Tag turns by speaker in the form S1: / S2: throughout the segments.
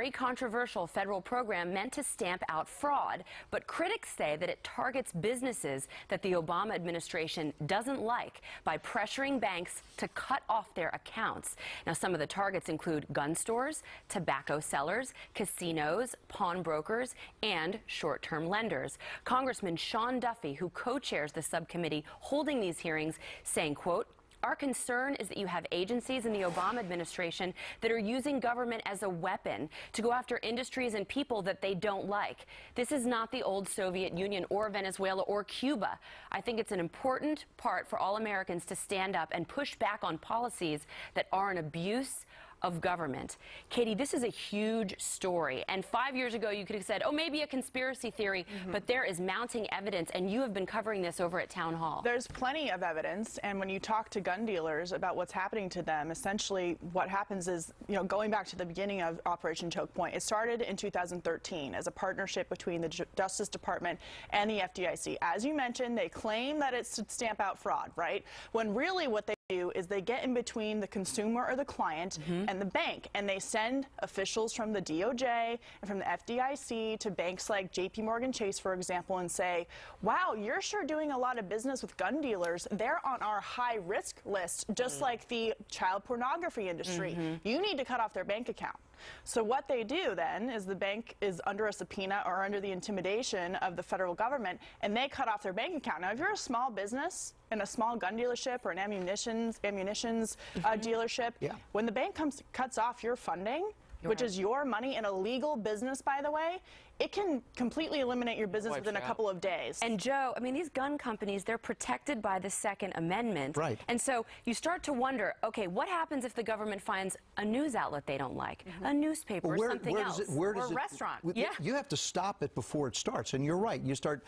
S1: Very controversial federal program meant to stamp out fraud, but critics say that it targets businesses that the Obama administration doesn't like by pressuring banks to cut off their accounts. Now, some of the targets include gun stores, tobacco sellers, casinos, pawnbrokers, and short-term lenders. Congressman Sean Duffy, who co-chairs the subcommittee holding these hearings, saying, quote, "Our concern is that you have agencies in the Obama administration that are using government as a weapon to go after industries and people that they don't like. This is not the old Soviet Union or Venezuela or Cuba. I think it's an important part for all Americans to stand up and push back on policies that are an abuse of government." Katie, this is a huge story. And 5 years ago, you could have said, oh, maybe a conspiracy theory, but there is mounting evidence, and you have been covering this over at Town Hall.
S2: There's plenty of evidence, and when you talk to gun dealers about what's happening to them, essentially what happens is, going back to the beginning of Operation Chokepoint, it started in 2013 as a partnership between the Justice Department and the FDIC. As you mentioned, they claim that it's to stamp out fraud, right? When really what they do is they get in between the consumer or the client and the bank, and they send officials from the DOJ and from the FDIC to banks like JP Chase, for example, and say, wow, you're sure doing a lot of business with gun dealers. They're on our high-risk list, just like the child pornography industry. You need to cut off their bank account. So what they do then is the bank is under a subpoena or under the intimidation of the federal government, and they cut off their bank account. Now, if you're a small business in a small gun dealership or an ammunitions dealership, when the bank cuts off your funding, which is your money in a legal business, by the way, it can completely eliminate your business within a couple of days.
S1: And Joe, I mean, these gun companies, they're protected by the Second Amendment.
S3: Right.
S1: And so you start to wonder, okay, what happens if the government finds a news outlet they don't like, a newspaper or something else, or a restaurant?
S3: You have to stop it before it starts. And you're right. You start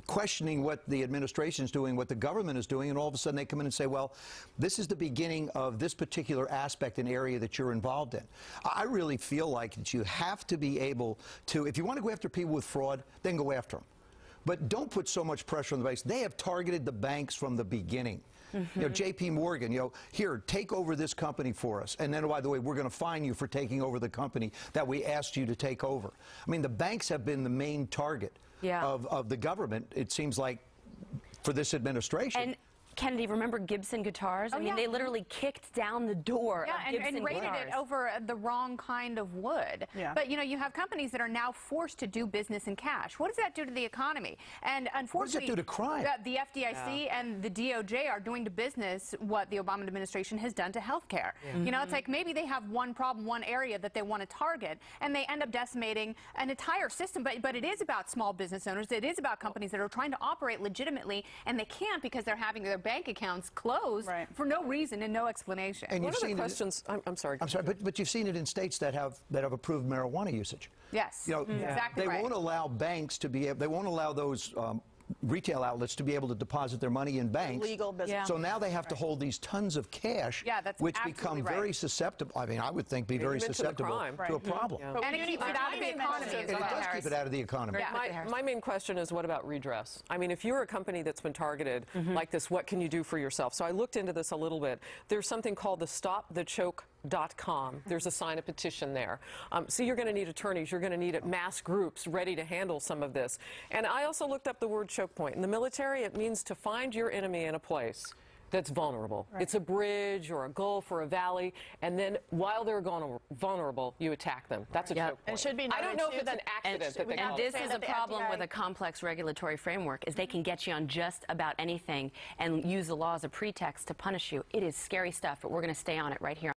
S3: questioning what the administration is doing, what the government is doing, and all of a sudden they come in and say, well, this is the beginning of this particular aspect and area that you're involved in. I really feel like that you have to be able to, if you want to go after people with fraud, then go after them. But don't put so much pressure on the banks. They have targeted the banks from the beginning. JP Morgan, here, take over this company for us. And then, by the way, we're going to fine you for taking over the company that we asked you to take over. I mean, the banks have been the main target of the government, it seems like, for this administration. And
S1: Kennedy, remember Gibson guitars? I mean, they literally kicked down the door of Gibson
S4: and rated
S1: guitars.
S4: it over the wrong kind of wood. But, you have companies that are now forced to do business in cash. What does that do to the economy? And unfortunately,
S3: what does it do to crime?
S4: The FDIC and the DOJ are doing to business what the Obama administration has done to health care. It's like maybe they have one problem, one area that they want to target, and they end up decimating an entire system. But it is about small business owners. It is about companies that are trying to operate legitimately, and they can't because they're having their bank accounts closed for no reason and no explanation.
S3: And
S5: one of the questions, I'm sorry.
S3: I'm sorry, but you've seen it in states that have approved marijuana usage.
S4: Yes,
S3: exactly. They won't allow banks to be. They won't allow those retail outlets to be able to deposit their money in banks.
S2: Legal business.
S3: So now they have to hold these tons of cash, which become very susceptible. I mean, I would think be very susceptible to a problem.
S4: And it keeps it out of the economy.
S3: It does keep it out of the economy.
S5: My main question is, what about redress? I mean, if you're a company that's been targeted like this, what can you do for yourself? So I looked into this a little bit. There's something called the StopTheChoke.com. There's a sign a petition there. So you're going to need attorneys. You're going to need mass groups ready to handle some of this. And I also looked up the word choke point. In the military, it means to find your enemy in a place that's vulnerable. It's a bridge or a gulf or a valley, and then while they're vulnerable, you attack them. That's a choke point.
S2: And it should be
S5: I don't know if it's an accident that they call it.
S1: This is a problem with a complex regulatory framework, is they can get you on just about anything and use the law as a pretext to punish you. It is scary stuff, but we're going to stay on it right here.